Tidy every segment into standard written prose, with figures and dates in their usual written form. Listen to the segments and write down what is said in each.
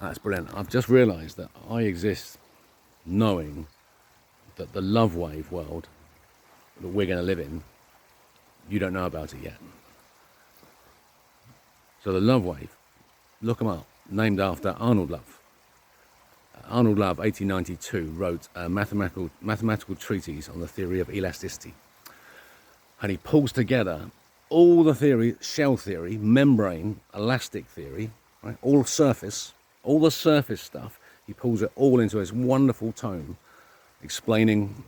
That's brilliant. I've just realised that I exist knowing that the love wave world that we're going to live in, you don't know about it yet. So the love wave, look them up, named after Arnold Love. Arnold Love, 1892, wrote a mathematical treatise on the theory of elasticity. And he pulls together all the theory, shell theory, membrane, elastic theory, right? All the surface stuff. He pulls it all into this wonderful tome, explaining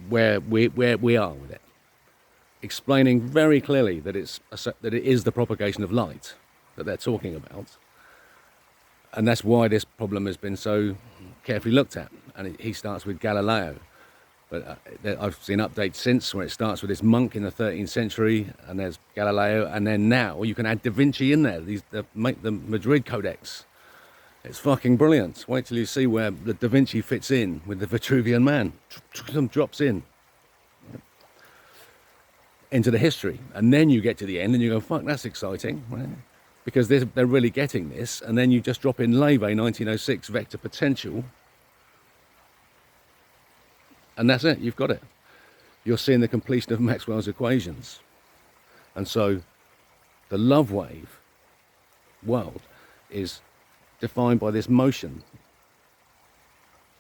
where we are with it, explaining very clearly that that it is the propagation of light that they're talking about, and that's why this problem has been so carefully looked at. And he starts with Galileo, but I've seen updates since where it starts with this monk in the 13th century, and there's Galileo, and then now you can add Da Vinci in there. The Madrid Codex. It's fucking brilliant. Wait till you see where the Da Vinci fits in with the Vitruvian Man. Drops in into the history, and then you get to the end and you go, fuck, that's exciting, right? Because they're really getting this, and then you just drop in Leve 1906 vector potential, and that's it, you've got it. You're seeing the completion of Maxwell's equations. And so the love wave world is defined by this motion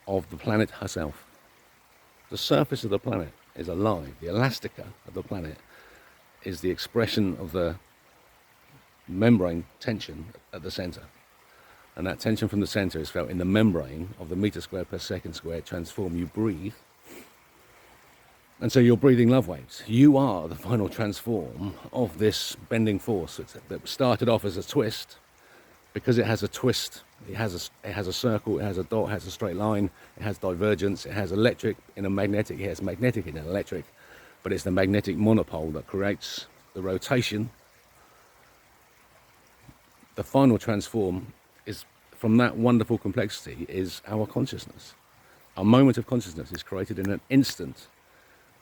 of the planet herself. The surface of the planet is alive. The elastica of the planet is the expression of the membrane tension at the center. And that tension from the center is felt in the membrane of the meter squared per second squared transform you breathe. And so you're breathing love waves. You are the final transform of this bending force that started off as a twist. Because it has a twist, it has a circle, it has a dot, it has a straight line, it has divergence, it has electric in a magnetic, it has magnetic in an electric, but it's the magnetic monopole that creates the rotation. The final transform is, from that wonderful complexity, is our consciousness. Our moment of consciousness is created in an instant,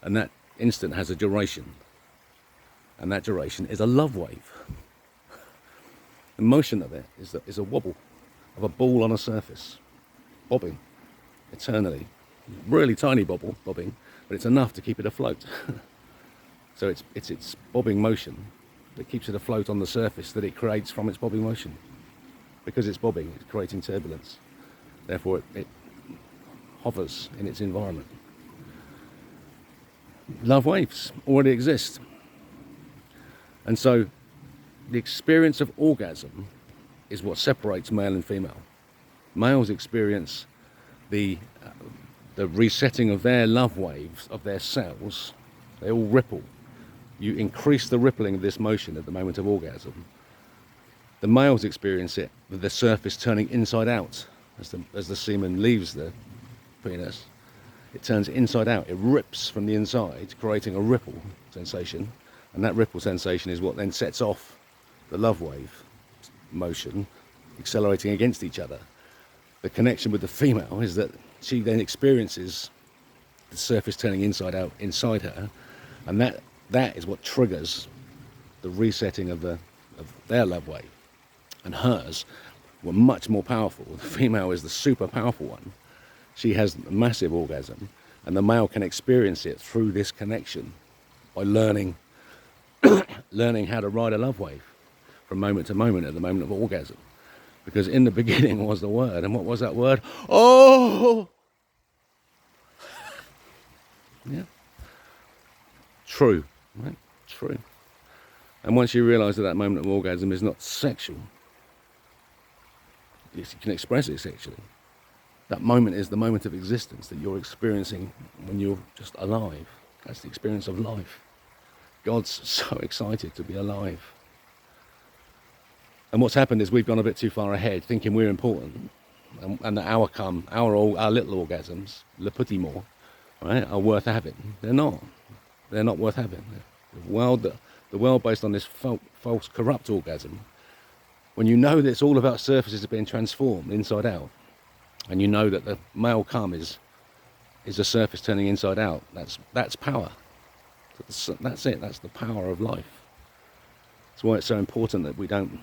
and that instant has a duration, and that duration is a love wave. The motion of it is a wobble of a ball on a surface, bobbing eternally. Really tiny bobbing, but it's enough to keep it afloat. So it's its bobbing motion that keeps it afloat on the surface that it creates from its bobbing motion. Because it's bobbing, it's creating turbulence. Therefore, it hovers in its environment. Love waves already exist. And so the experience of orgasm is what separates male and female. Males experience the resetting of their love waves, of their cells. They all ripple. You increase the rippling of this motion at the moment of orgasm. The males experience it with the surface turning inside out as the semen leaves the penis. It turns inside out. It rips from the inside, creating a ripple sensation. And that ripple sensation is what then sets off the love wave motion, accelerating against each other. The connection with the female is that she then experiences the surface turning inside out inside her, and that is what triggers the resetting of their love wave. And hers were much more powerful. The female is the super powerful one. She has a massive orgasm, and the male can experience it through this connection by learning how to ride a love wave from moment to moment at the moment of orgasm. Because in the beginning was the word, and what was that word? Oh! Yeah. True, right? True. And once you realise that moment of orgasm is not sexual, you can express it sexually. That moment is the moment of existence that you're experiencing when you're just alive. That's the experience of life. God's so excited to be alive. And what's happened is we've gone a bit too far ahead, thinking we're important, and that our little orgasms, le petit mot, right, are worth having. They're not. They're not worth having. The world based on this false, corrupt orgasm, when you know that it's all about surfaces being transformed inside out, and you know that the male cum is a surface turning inside out, that's power. That's it. That's the power of life. That's why it's so important that we don't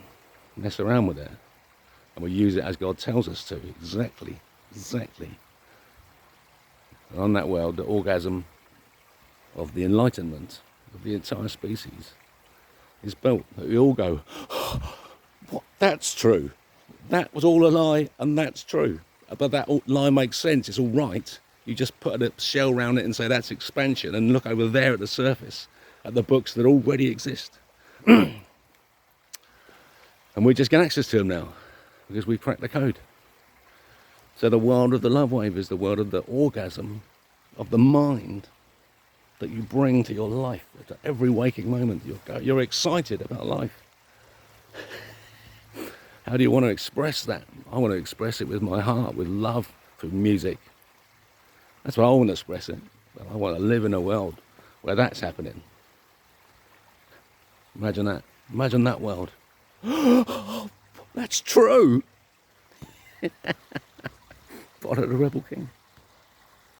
mess around with it. And we use it as God tells us to. Exactly. And on that world, the orgasm of the enlightenment of the entire species is built. That we all go, what? That's true. That was all a lie, and that's true. But that lie makes sense. It's all right. You just put a shell around it and say that's expansion, and look over there at the surface, at the books that already exist. And we just get access to them now, because we cracked the code. So the world of the love wave is the world of the orgasm of the mind that you bring to your life. At every waking moment, you're excited about life. How do you want to express that? I want to express it with my heart, with love, through music. That's what I want to express it. I want to live in a world where that's happening. Imagine that. Imagine that world. That's true. Follow the Rebel King.